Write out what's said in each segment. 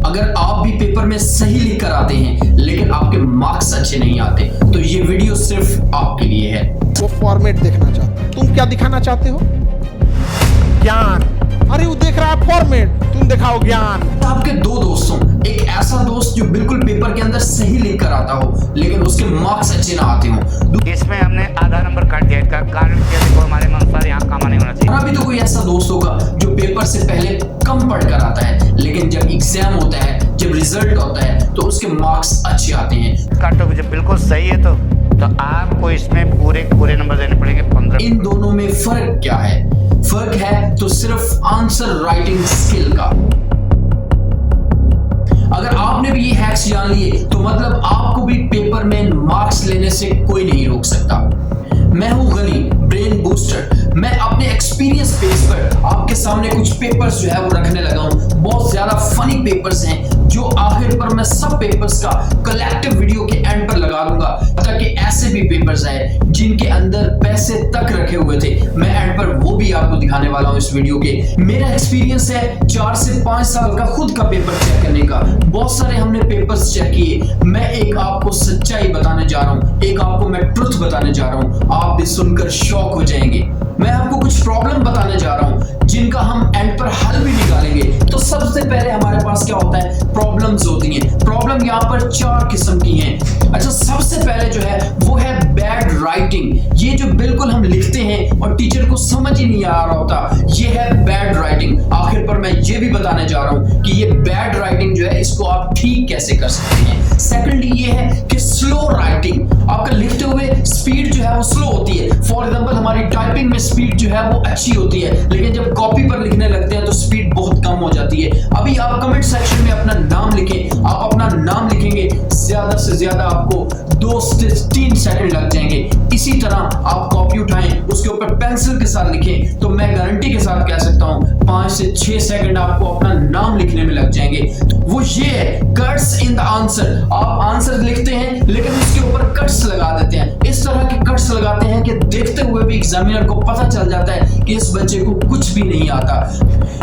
अगर आप भी पेपर में सही लिख कर आते हैं लेकिन आपके मार्क्स अच्छे नहीं आते तो ये वीडियो सिर्फ आपके लिए है। वो फॉर्मेट देखना चाहता है। तुम क्या दिखाना चाहते हो? ज्ञान। अरे वो देख रहा है फॉर्मेट, तुम दिखाओ ज्ञान। आपके दो दोस्त हों, एक ऐसा दोस्त जो बिल्कुल पेपर के अंदर सही लिख कर आता हो लेकिन उसके मार्क्स अच्छे ना आते हो। इसमें हमने आधा नंबर काट दिया, इसका कारण क्या देखो, हमारे अनुसार यहाँ काम नहीं होना चाहिए। अभी तो कोई ऐसा दोस्त होगा जो पेपर से पहले कम पढ़ कर आता है लेकिन जब एग्जाम होता है, जब रिजल्ट होता है तो उसके मार्क्स अच्छे आते हैं। काटो जब बिल्कुल सही है तो आपको इसमें पूरे नंबर देने पड़ेंगे 15। इन दोनों में फर्क क्या है? फर्क है तो सिर्फ आंसर राइटिंग स्किल का। अगर आपने भी ये हैक्स जान लिए तो मतलब आपको भी पेपर में मार्क्स लेने से कोई नहीं रोक सकता। मैं हूं गनी, ब्रेन बूस्टर। मैं अपने एक्सपीरियंस बेस पर आपके सामने कुछ पेपर्स जो है वो रखने लगा हूं। बहुत ज्यादा फनी पेपर्स हैं जो आखिर पर मैं सब पेपर्स का कलेक्टिव वीडियो के एंड पर लगा दूंगा ताकि ऐसे भी पेपर्स आए जिनके अंदर पैसे तक रखे हुए थे, मैं एंड पर वो भी आपको दिखाने वाला हूं इस वीडियो के। मेरा एक्सपीरियंस है 4 से 5 साल का खुद का पेपर चेक करने का। बहुत सारे हमने पेपर्स चेक किए। मैं एक आपको सच्चाई बताने जा रहा हूं, एक आपको मैं ट्रुथ बताने जा रहा हूं। आप भी सुनकर शॉक हो जाएंगे। मैं आपको कुछ प्रॉब्लम बताने जा रहा हूं जिनका हम एंड पर हल भी निकालेंगे। तो सबसे पहले हमारे पास क्या होता है? प्रॉब्लम्स होती हैं। प्रॉब्लम यहाँ पर 4 किस्म की हैं। अच्छा, सबसे पहले जो है वो है बैड राइटिंग। ये जो बिल्कुल हम लिखते हैं और टीचर को समझ ही नहीं आ रहा होता, ये है बैड राइटिंग। आखिर पर मैं ये भी बताने जा रहा हूं कि ये बैड राइटिंग जो है इसको आप ठीक कैसे कर सकते हैं। सेकेंडली ये है कि स्लो राइटिंग। आपका लिखते हुए स्पीड जो है वो स्लो होती है। फॉर एग्जाम्पल हमारी टाइपिंग में स्पीड जो है वो अच्छी होती है लेकिन जब कॉपी पर लिखने लगते हैं तो स्पीड बहुत कम हो जाती है। अभी आप कमेंट सेक्शन में अपना नाम लिखें। आप अपना नाम लिखेंगे, ज्यादा से ज्यादा आपको 2 से 3 सेकंड लग जाएंगे। इसी तरह आप कॉपी उठाएं, उसके ऊपर पेंसिल के साथ लिखें तो मैं गारंटी के साथ कह सकता हूं 5 से 6 सेकंड आपको अपना नाम लिखने में लग जाएंगे। वो ये है कट्स इन द आंसर। आप आंसर लिखते हैं लेकिन उसके ऊपर कट्स लगा देते हैं। इस तरह के कट्स लगाते हैं कि देखते हुए भी एग्जामिनर को पता चल जाता है कि इस बच्चे को कुछ भी नहीं आता।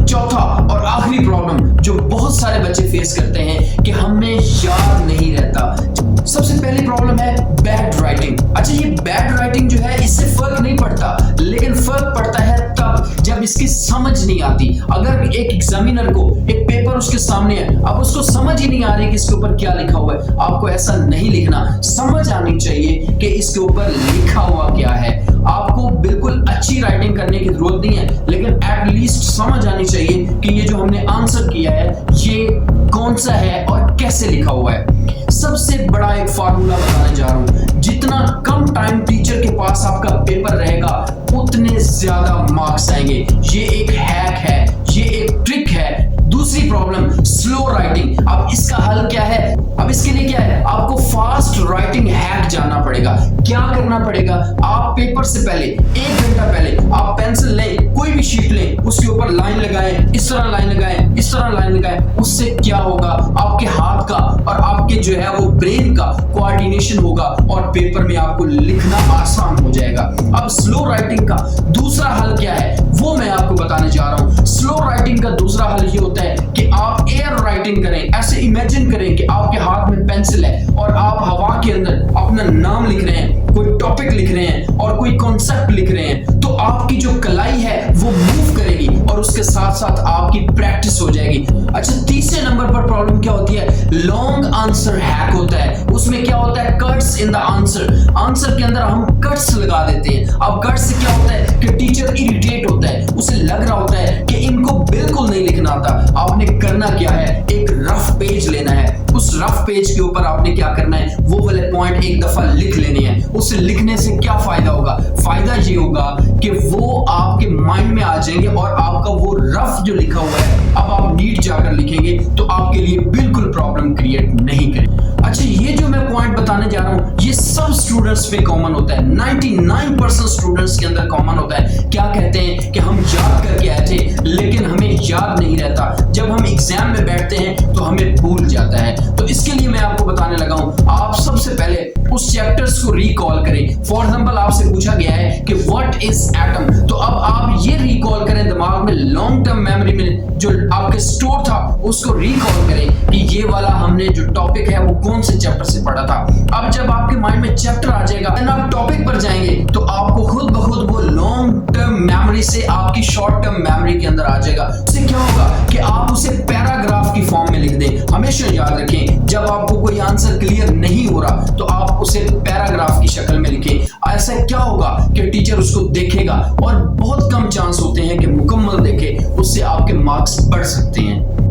चौथा और आखिरी प्रॉब्लम जो बहुत सारे बच्चे फेस करते हैं कि हमें याद नहीं रहता। सबसे पहली प्रॉब्लम है बैड राइटिंग। अच्छा, ये बैड राइटिंग जो है इससे फर्क नहीं पड़ता लेकिन फर्क पड़ता है तब जब इसकी समझ नहीं आती। अगर एक एग्जामिनर को एक पेपर उसके सामने है, अब उसको समझ ही नहीं आ रही कि इसके ऊपर क्या लिखा हुआ है, आपको ऐसा नहीं लिखना। समझ आनी चाहिए कि इसके ऊपर लिखा हुआ क्या है। आपको बिल्कुल अच्छी राइटिंग करने की जरूरत नहीं है लेकिन एटलीस्ट समझ आनी चाहिए कि ये जो हमने आंसर किया है ये कौन सा है और कैसे लिखा हुआ है। सबसे बड़ा एक फार्मूला बताने जा रहा हूं, जितना कम टाइम टीचर के पास आपका पेपर रहेगा उतने ज्यादा मार्क्स आएंगे। ये एक हैक है, ये एक ट्रिक है। दूसरी प्रॉब्लम स्लो राइटिंग। अब इसका हल क्या है? अब इसके लिए क्या है? आपको फास्ट राइटिंग हैक जानना पड़ेगा। क्या करना पड़ेगा? आप पेपर से पहले 1 घंटा पहले आप पेंसिल लें, कोई भी शीट लें, उसके ऊपर लाइन लगाएं, इस तरह लाइन लगाएं, इस तरह लाइन लगाएं। उससे क्या होगा? आपके हाथ का और आपके जो है वो ब्रेन का कोऑर्डिनेशन होगा और पेपर में आपको लिखना आसान हो जाएगा। अब स्लो राइटिंग का दूसरा हल क्या है वो मैं आपको बताने जा रहा हूं। स्लो राइटिंग का दूसरा हल ये होता है कि आप एयर राइटिंग करें। ऐसे इमेजिन करें कि आपके हाथ में पेंसिल है और आप हवा के अंदर अपना नाम लिख रहे हैं, कोई टॉपिक लिख रहे हैं और कोई कॉन्सेप्ट लिख रहे हैं तो आपकी जो कलाई है वो मूव करेगी और उसके साथ साथ आपकी प्रैक्टिस हो जाएगी। अच्छा, तीसरे नंबर पर प्रॉब्लम क्या होती है? लॉन्ग आंसर हैक होता है। उसमें क्या होता है? Cuts in the answer. Answer के अंदर हम कट्स लगा देते हैं। अब कट्स से क्या होता है कि टीचर इरिटेट होता है, उसे लग रहा होता है कि इनको बिल्कुल नहीं लिखना आता। आपने करना क्या है? एक रफ पेज लेना है। उस रफ पेज के ऊपर आपने क्या करना है? वो वाले पॉइंट एक दफा लिख लेने हैं। उसे लिखने से क्या फायदा होगा? फायदा ये होगा कि वो आपके माइंड में आ जाएंगे और आपका वो रफ जो लिखा हुआ है अब आप नीट जाकर लिखेंगे तो आपके लिए बिल्कुल प्रॉब्लम क्रिएट नहीं करें। अच्छा, ये जो मैं पॉइंट बताने जा रहा हूं ये सब स्टूडेंट्स पे कॉमन होता है। 99% स्टूडेंट्स के अंदर कॉमन होता है। क्या कहते हैं कि हम याद करके आए थे लेकिन हमें याद नहीं रहता। जब हम एग्जाम में बैठते हैं तो हमें भूल जाता है। तो इसके लिए मैं आपको बताने लगा हूं, आप सबसे पहले उस चैप्टर्स को रिकॉल करें। फॉर एग्जांपल आपसे पूछा गया है कि व्हाट इज एटम, तो अब आप ये रिकॉल करें दिमाग में, लॉन्ग टर्म मेमोरी में जो आपके स्टोर था उसको रिकॉल करें कि ये वाला हमने जो टॉपिक है वो कौन से चैप्टर से पढ़ा था। अब जब आपके माइंड में चैप्टर आ जाएगा, देन आप टॉपिक पर जाएंगे तो आपको खुद ब खुद वो लॉन्ग टर्म मेमोरी से आपकी शॉर्ट टर्म मेमोरी के अंदर आ जाएगा। इससे क्या होगा कि आप उसे पैराग्राफ की फॉर्म में लिख दें। हमेशा याद रखें, जब आपको कोई आंसर क्लियर नहीं हो रहा तो आप उसे पैराग्राफ की शक्ल में लिखें। ऐसा क्या होगा कि टीचर उसको देखेगा और बहुत कम चांस होते हैं कि मुकम्मल देखे, उससे आपके मार्क्स बढ़ सकते हैं।